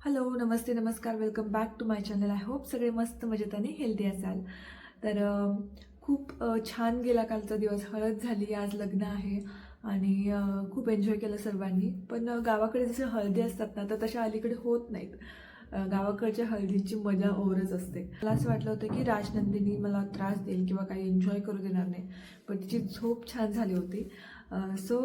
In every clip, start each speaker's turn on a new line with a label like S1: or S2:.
S1: Hello, नमस्ते, नमस्कार. Welcome back to my channel. I hope सगळे मस्त मजेत आणि हेल्दी असाल. तर खूप छान गेला कालचा दिवस. हळद झाली, आज लग्न आहे आणि खूप एन्जॉय केलं सर्वांनी. पण गावाकडे जसे हळदी असतात ना, तर तशा अलीकडे होत नाहीत. गावाकडच्या हळदीची मजा औरच असते. मला असं वाटलं होतं की राजनंदिनी मला त्रास देईल किंवा काही एन्जॉय करू देणार नाही, पण तिची झोप छान झाली होती. सो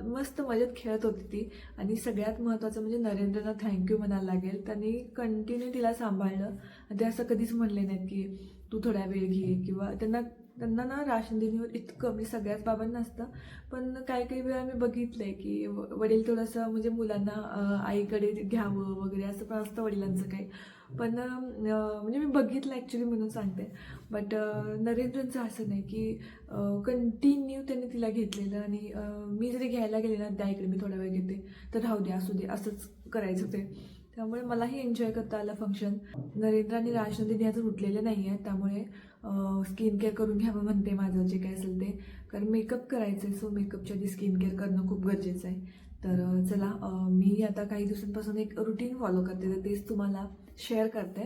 S1: मस्त मजेत खेळत होती ती. आणि सगळ्यात महत्त्वाचं म्हणजे नरेंद्रला थँक्यू म्हणायला लागेल. त्यांनी कंटिन्यू तिला सांभाळलं आणि ते असं कधीच म्हणले नाहीत की तू थोडा वेळ घे किंवा त्यांना त्यांना ना राशनदिनीवर इतकं म्हणजे सगळ्याच बाबांना असतं, पण काही काही वेळा मी बघितलं आहे की वडील थोडंसं म्हणजे मुलांना आईकडे घ्यावं वगैरे असं पण असतं वडिलांचं काही. पण म्हणजे मी बघितलं ॲक्च्युली म्हणून सांगते. बट नरेंद्रचं असं नाही की कंटिन्यू त्यांनी तिला घेतलेलं आणि मी जरी घ्यायला गेले ना, त्या इकडे मी थोडा वेळ घेते, तर राहू दे असू दे असंच करायचं ते. त्यामुळे मलाही एन्जॉय करता आलं फंक्शन. नरेंद्र आणि राजनंदिनी अजून उठलेले नाही आहेत, त्यामुळे स्किन केअर करून घ्यावं म्हणते माझं जे काय असेल ते. कारण मेकअप करायचं आहे, सो मेकअपच्या आधी स्किन केअर करणं खूप गरजेचं आहे. तर चला, मी आता काही दिवसांपासून एक रुटीन फॉलो करते, तर तेच तुम्हाला शेअर करते.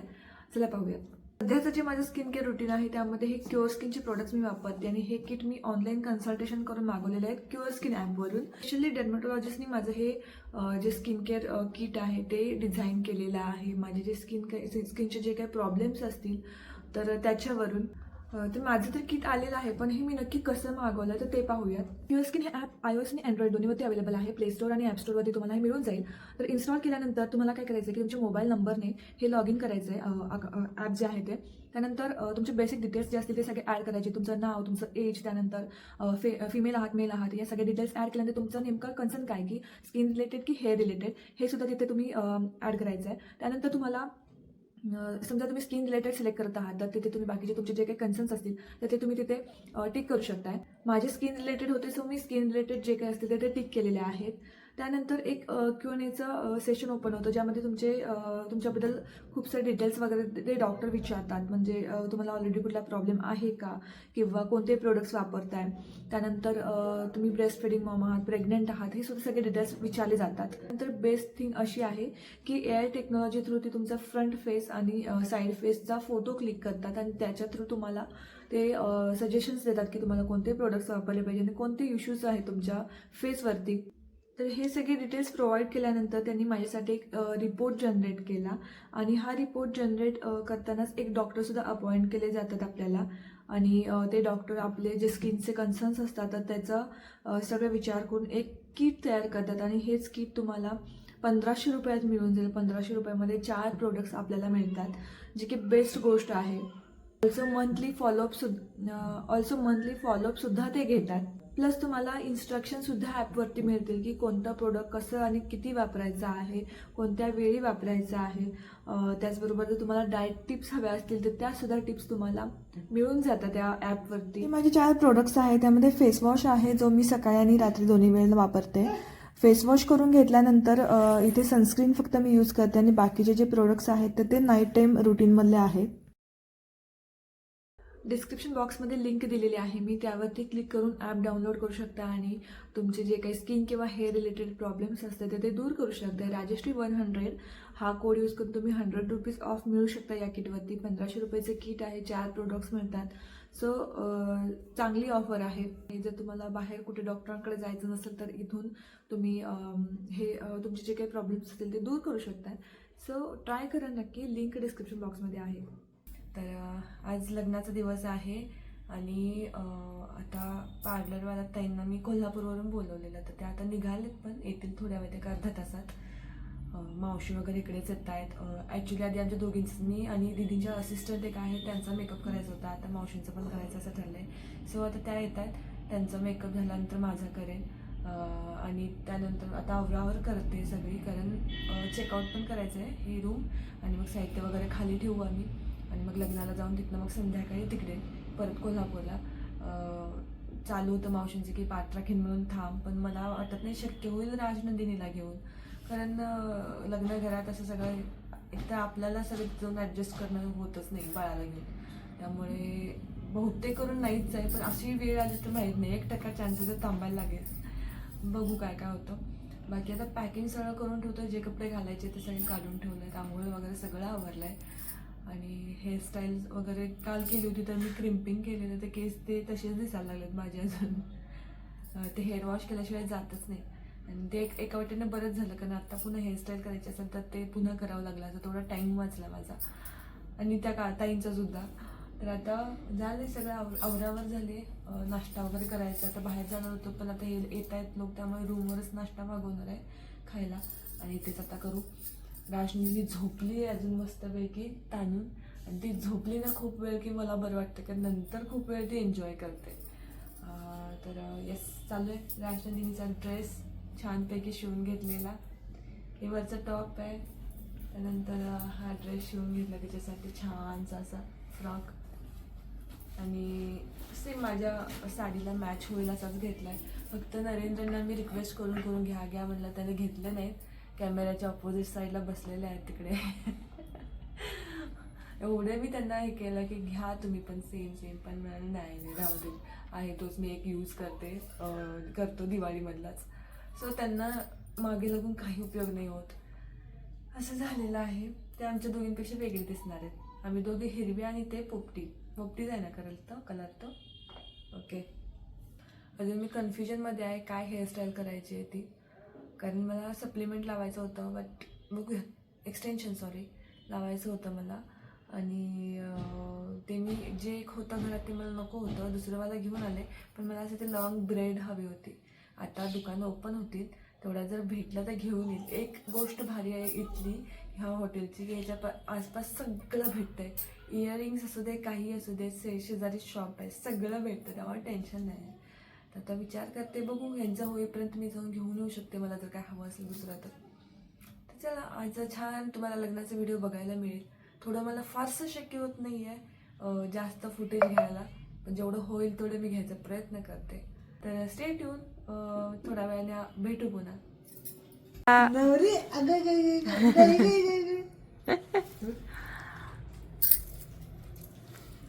S1: चला पाहूयात. सध्याचं जे माझं स्किन केअर रुटीन आहे त्यामध्ये हे क्युअर स्किनचे प्रोडक्ट्स मी वापरते आणि हे किट मी ऑनलाईन कन्सल्टेशन करून मागवलेले आहेत क्युअर स्किन ॲपवरून. स्पेशली डर्मॅटॉलॉजिस्टनी माझं हे जे स्किन केअर किट आहे ते डिझाईन केलेलं आहे. माझे जे स्किनचे जे काही प्रॉब्लेम्स असतील तर त्याच्यावरून. तर माझं तर किट आलेलं आहे, पण हे मी नक्की कसं मागवलं तर ते पाहूयात. क्युअर स्किन हे ॲप iOS आणि अँड्रॉइड दोन्हीवरती अवेलेबल आहे. प्ले स्टोअर आणि ॲप स्टोअरवरती तुम्हाला हे मिळून जाईल. तर इन्स्टॉल केल्यानंतर तुम्हाला काय करायचं आहे की तुमच्या मोबाईल नंबरने हे लॉग इन करायचं आहे ॲप जे आहे ते. त्यानंतर तुमचे बेसिक डिटेल्स जे असतील ते सगळे ॲड करायचे. तुमचं नाव, तुमचं एज, त्यानंतर फिमेल आहात, मेल आहात, या सगळे डिटेल्स ॲड केल्यानंतर तुमचं नेमका कन्सर्न काय की स्किन रिलेटेड की हेअर रिलेटेड हे सुद्धा तिथे तुम्ही ॲड करायचं आहे. त्यानंतर तुम्हाला समजा तुम्ही स्किन रिलेटेड सिलेक्ट करत आहात, तर तिथे तुम्ही बाकीचे तुमचे जे काही कन्सर्न्स असतील तर ते तुम्ही तिथे टिक करू शकताय. माझे स्किन रिलेटेड होते, सो मी स्किन रिलेटेड जे काही असतील ते टिक केलेले आहेत. त्यानंतर एक Q&Aचं सेशन ओपन होतं, ज्यामध्ये तुमच्याबद्दल खूप सारे डिटेल्स वगैरे ते डॉक्टर विचारतात. म्हणजे तुम्हाला ऑलरेडी कुठला प्रॉब्लेम आहे का, किंवा कोणते प्रोडक्ट्स वापरताय. त्यानंतर तुम्ही ब्रेस्ट फीडिंग मॉम आहात, प्रेग्नंट आहात, हे सुद्धा सगळे डिटेल्स विचारले जातात. नंतर बेस्ट थिंग अशी आहे की AI टेक्नॉलॉजी थ्रू ते तुमचा फ्रंट फेस आणि साईड फेसचा फोटो क्लिक करतात आणि त्याच्या थ्रू तुम्हाला ते सजेशन्स देतात की तुम्हाला कोणते प्रोडक्ट्स वापरले पाहिजे आणि कोणते इश्यूज आहेत तुमच्या फेसवरती. तर हे सगळे डिटेल्स प्रोव्हाइड केल्यानंतर त्यांनी माझ्यासाठी एक रिपोर्ट जनरेट केला आणि हा रिपोर्ट जनरेट करतानाच एक डॉक्टरसुद्धा अपॉइंट केले जातात आपल्याला. आणि ते डॉक्टर आपले जे स्किनचे कन्सर्न्स असतात तर त्याचा सगळं विचार करून एक किट तयार करतात आणि हेच किट तुम्हाला 1500 रुपयात मिळून जाईल. 1500 रुपयामध्ये 4 प्रोडक्ट्स आपल्याला मिळतात, जी की बेस्ट गोष्ट आहे. ऑल्सो मंथली फॉलोअपसुद्धा ते घेतात. प्लस तुम्हाला इन्स्ट्रक्शनसुद्धा ॲपवरती मिळतील की कोणतं प्रोडक्ट कसं आणि किती वापरायचं आहे, कोणत्या वेळी वापरायचं आहे. त्याचबरोबर जर तुम्हाला डाएट टिप्स हव्या असतील तर त्यासुद्धा टिप्स तुम्हाला मिळून जातात त्या ॲपवरती. माझे 4 प्रोडक्ट्स आहेत. त्यामध्ये फेसवॉश आहे, जो मी सकाळी आणि रात्री दोन्ही वेळेला वापरते. फेसवॉश करून घेतल्यानंतर इथे सनस्क्रीन फक्त मी यूज करते आणि बाकीचे जे प्रोडक्ट्स आहेत तर ते नाईट टाईम रुटीनमधले आहेत. डिस्क्रिप्शन बॉक्समध्ये लिंक दिलेली आहे, मी त्यावरती क्लिक करून ॲप डाउनलोड करू शकता आणि तुमचे जे काही स्किन किंवा हेअर रिलेटेड प्रॉब्लेम्स असतात ते दूर करू शकता. राजश्री100 हा कोड यूज करून तुम्ही 100 रुपीज ऑफ मिळू शकता या किटवरती. 1500 रुपयाचे किट आहे, 4 प्रोडक्ट्स मिळतात. सो चांगली ऑफर आहे. जर तुम्हाला बाहेर कुठे डॉक्टरांकडे जायचं नसेल तर इथून तुम्ही तुमचे जे काही प्रॉब्लेम्स असतील ते दूर करू शकता. सो ट्राय करा नक्की, लिंक डिस्क्रिप्शन बॉक्समध्ये आहे. तर आज लग्नाचा दिवस आहे आणि आता पार्लरवाला ताईंना मी कोल्हापूरवरून बोलवलेलं, तर ते आता निघालेत, पण येतील थोड्या वेळ, एक अर्धा तासात. मावशी वगैरे इकडेच येत आहेत. ॲक्च्युली आधी आमच्या दोघींचं, मी आणि दीदींच्या असिस्टंट एक आहे, त्यांचा मेकअप करायचा होता. आता मावशींचं पण करायचं असं ठरलं आहे. सो आता त्या येत आहेत, त्यांचा मेकअप झाल्यानंतर माझा करेन. आणि त्यानंतर आता आवरावर करते सगळी, कारण चेकआउट पण करायचं आहे ही रूम, आणि मग साहित्य वगैरे खाली ठेवू आम्ही आणि मग लग्नाला जाऊन तिथनं मग संध्याकाळी तिकडे परत कोल्हापूरला. चालू होतं मावशींचे की पाठ राखीन म्हणून थांब, पण मला वाटत नाही शक्य होईल राजनंदिनीला घेऊन, कारण लग्न घरात असं सगळं एकतर आपल्याला सगळं जाऊन ॲडजस्ट करणं होतच नाही बाळाला घेऊन. त्यामुळे बहुतेक करून नाहीच आहे, पण अशी वेळ आली तर माहीत नाही, 1% चान्सेस थांबायला लागेल. बघू काय काय होतं. बाकी आता पॅकिंग सगळं करून ठेवतो, जे कपडे घालायचे ते सगळे काढून ठेवलं आहेत, आंघोळ वगैरे सगळं आवरलं आहे. आणि हेअरस्टाईल वगैरे काल केली होती, तर मी क्रिम्पिंग केलेलं, ते केस ते तसेच दिसायला लागलेत माझे अजून. ते हेअर वॉश केल्याशिवाय जातच नाही. आणि ते एका वाटेनं बरंच झालं, कारण आता पुन्हा हेअरस्टाईल करायची असेल तर ते पुन्हा करावं लागलं, असं थोडा टाईम वाचला माझा आणि त्या ताईंचा सुद्धा. तर आता झाले सगळं आवरावर झाले. नाश्ता वगैरे करायचा, आता बाहेर जाणार होतो पण आता हे येत आहेत लोक, त्यामुळे रूमवरच नाश्ता मागवणार आहे खायला आणि तेच आता करू. राजनी झोपली अजून मस्तपैकी ताणून, आणि ती झोपली ना खूप वेळ की मला बरं वाटतं, कारण नंतर खूप वेळ ती एन्जॉय करते. तर येस, चालू आहे. राजनंदिनीचा ड्रेस छानपैकी शिवून घेतलेला, हे वरचा टॉप आहे, त्यानंतर हा ड्रेस शिवून घेतला तिच्यासाठी छानसा असा फ्रॉक, आणि सेम माझ्या साडीला मॅच होईल असाच घेतला आहे. फक्त नरेंद्रना मी रिक्वेस्ट करून घ्या म्हणलं, त्याने घेतलं नाही. कॅमेऱ्याच्या ऑपोजिट साईडला बसलेले आहेत तिकडे. एवढे मी त्यांना हे केलं की घ्या तुम्ही पण सेम, पण म्हणाले नाही राहू दे, आहे तोच मी एक यूज करतो दिवाळीमधलाच. सो त्यांना मागे लागून काही उपयोग नाही होत, असं झालेलं आहे. ते आमच्या दोघींपेक्षा वेगळे दिसणार आहेत. आम्ही दोघे हिरवी आणि ते पोपटीच आहे ना कलर तो. ओके, अजून मी कन्फ्युजनमध्ये आहे काय हेअरस्टाईल करायची आहे ती, कारण मला सप्लिमेंट लावायचं होतं, बट बघूया, एक्सटेन्शन लावायचं होतं मला. आणि ते मी जे एक होतं घरात ते मला नको होतं, दुसरं मला घेऊन आले, पण मला असं ते लॉंग ब्रेड हवी होती. आता दुकानं ओपन होतील, तेवढा जर भेटलं तर घेऊन येईल. एक गोष्ट भारी आहे इथली ह्या हॉटेलची की ह्याच्या आसपास सगळं भेटतं आहे. इयरिंग्स असू दे, काही असू दे, शेजारी शॉप आहे, सगळं भेटतं, त्यामुळे टेन्शन नाही आहे. तर आता विचार करते, बघू ह्यांचं होईपर्यंत मी जाऊन घेऊन येऊ शकते, मला जर काय हवं असेल दुसरं तर. चला, आज छान तुम्हाला लग्नाचा व्हिडिओ बघायला मिळेल. थोडं मला फारसं शक्य होत नाही आहे जास्त फुटेज घ्यायला, पण जेवढं होईल तेवढं मी घ्यायचा प्रयत्न करते. तर स्टे ट्यून, थोड्या वेळाने भेटू पुन्हा.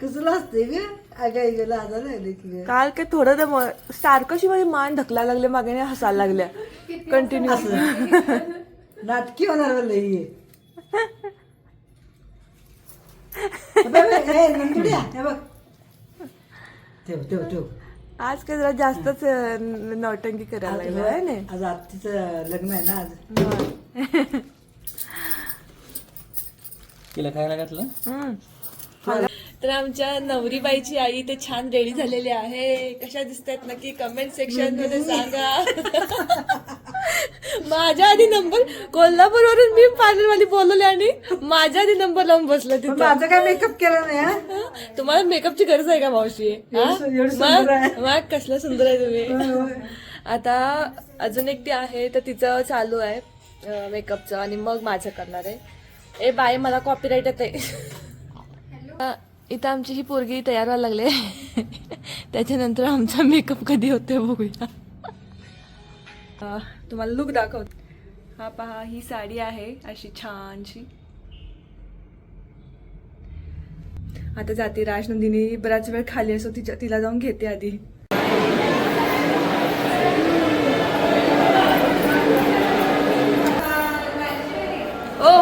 S2: कसं असते ग आगाई गेला आजार राहिले की
S1: काल काय थोडं सारखं माझी मान ढकलायला लागले, मागे हसायला लागल्या कंटिन्युअस.
S2: नाटकी होणार लई नंदुड्या हे बघ, ठेव
S1: आज काय जरा जास्तच नौटंकी करायला लागलं आहे ना.
S2: आज आत्तीचं लग्न आहे ना आज.
S3: तिला खायला घातलं.
S1: तर आमच्या नवरीबाईची आई ते छान रेडी झालेली आहे. कशा दिसतात नक्की कमेंट सेक्शन मध्ये सांगा. माझ्या आधी नंबर, कोल्हापूरवरून मी पार्लरवाली बोलवले आणि माझ्या आधी नंबर लावून बसलं तिथं.
S2: माझं काय मेकअप केला नाही हा?
S1: तुम्हाला मेकअपची गरज आहे का मावशी? मग कसलं सुंदर आहे तुम्ही. आता अजून एक ती आहे, तर तिचं चालू आहे मेकअपचं, आणि मग माझं करणार आहे. ए बाय, मला कॉपीराईट येते. इथं आमची ही पोरगी तयार व्हायला लागले. त्याच्यानंतर आमचा मेकअप कधी होते बघूया. तुम्हाला लुक दाखवत. हा पहा, ही साडी आहे अशी छानशी. आता जाते राजनंदिनी, बराच वेळ खाली असो, तिला जाऊन घेते आधी. ओ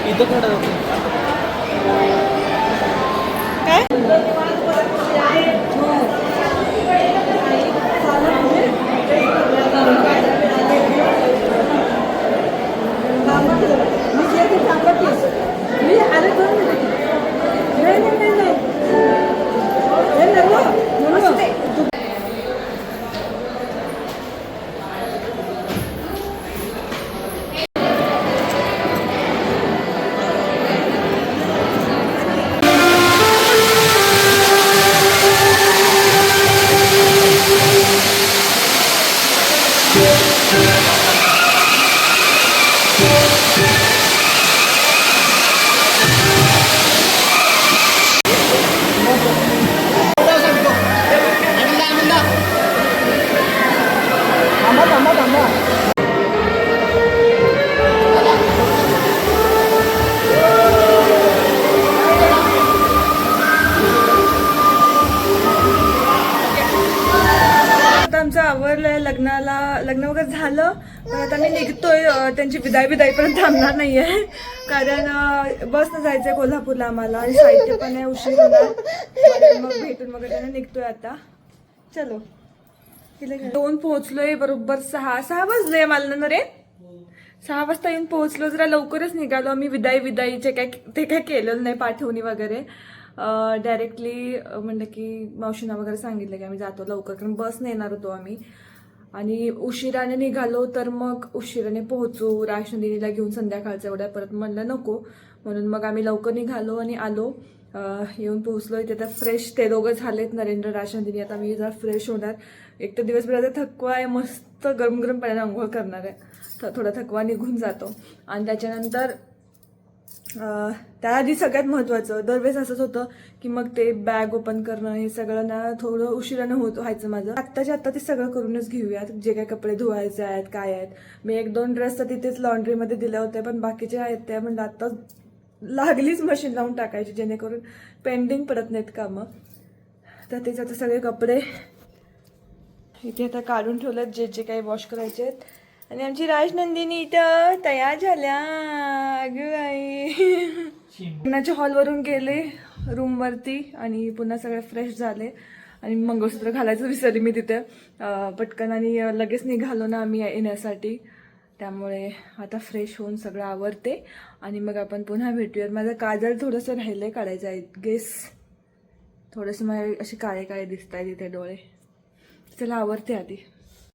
S3: इथं थोडं
S1: आवरलंय लग्न वगैरे झालं पण आता मी निघतोय. त्यांची विदाई पण थांबणार नाहीये कारण बसनं जायचंय कोल्हापूरला आम्हाला आणि साहित्य पण आहे, उशीर होणार. मग भेटून वगैरे त्यांना निघतोय आता. चलो दोन पोहोचलोय बरोबर 6 वाजले मला ना रे. 6 वाजता येऊन पोहोचलो. जरा लवकरच निघालो आम्ही. विदाईचे काय केलेलं नाही पाठवणी वगैरे. डायरेक्टली म्हणलं की मावशींना वगैरे सांगितलं की आम्ही जातो लवकर कारण बसने येणार होतो आम्ही आणि उशिराने निघालो तर मग उशिराने पोहोचू राशनदिनीला घेऊन संध्याकाळचं एवढ्या परत म्हणलं नको म्हणून मग आम्ही लवकर निघालो आणि आलो. येऊन पोहोचलो इथे. आता फ्रेश ते दोघं झालेत नरेंद्र राशनदिनी. आता मी जरा फ्रेश होणार. एक तर दिवसभर थकवा आहे, मस्त गरम गरम पाण्याने आंघोळ करणार आहे. थोडा थकवा निघून जातो आणि त्याच्यानंतर त्याआधी सगळ्यात महत्त्वाचं दरवेळेस असंच होतं की मग ते बॅग ओपन करणं हे सगळं ना थोडं उशिरानं व्हायचं माझं. आत्ताच्या आत्ता ते सगळं करूनच घेऊयात. जे काय कपडे धुवायचे आहेत काय आहेत. मी 1-2 ड्रेस तर तिथेच लॉन्ड्रीमध्ये दिले होते पण बाकीचे आहेत ते म्हणजे आत्ता लागलीच मशीन लावून टाकायची जेणेकरून पेंडिंग पडत नाहीत कामं. तर तेच आता सगळे कपडे इथे आता काढून ठेवलेत जे जे काही वॉश करायचे आहेत. आणि आमची राजनंदिनी इथं तयार झाल्या. अगं आई पुण्याच्या हॉलवरून गेले रूमवरती आणि पुन्हा सगळे फ्रेश झाले आणि मंगळसूत्र घालायचं विसरली मी तिथे पटकन आणि लगेच निघालो ना आम्ही येण्यासाठी. त्यामुळे आता फ्रेश होऊन सगळं आवरते आणि मग आपण पुन्हा भेटूयात. माझं काजल थोडंसं राहिलं काढायचं आहे गेस. थोडंसं मला असे काळे काळे दिसत आहेत इथे डोळे. चला आवरते आधी.